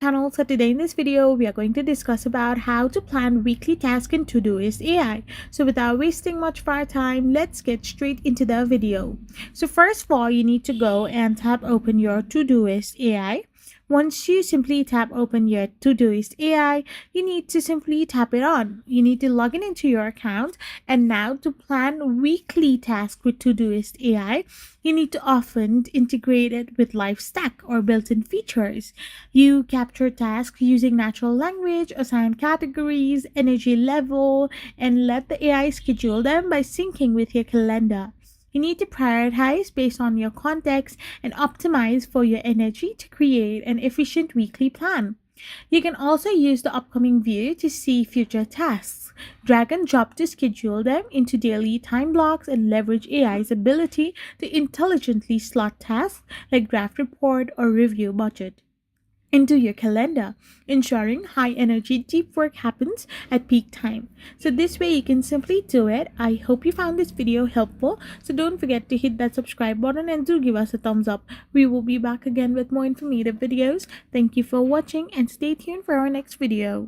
Channel. So today in this video we are going to discuss about how to plan weekly tasks in Todoist AI. So without wasting much of our time, let's get straight into the video. So first of all, you need to go and tap open your Todoist AI. Once you simply tap open your Todoist AI, you need to simply tap it on. You need to log in into your account, and now to plan weekly tasks with Todoist AI, you need to often integrate it with LifeStack or built-in features. You capture tasks using natural language, assign categories, energy level, and let the AI schedule them by syncing with your calendar. You need to prioritize based on your context and optimize for your energy to create an efficient weekly plan. You can also use the upcoming view to see future tasks. Drag and drop to schedule them into daily time blocks and leverage AI's ability to intelligently slot tasks like draft report or review budget into your calendar, ensuring high energy deep work happens at peak time. So this way you can simply do it. I hope you found this video helpful. So don't forget to hit that subscribe button and do give us a thumbs up. We will be back again with more informative videos. Thank you for watching and stay tuned for our next video.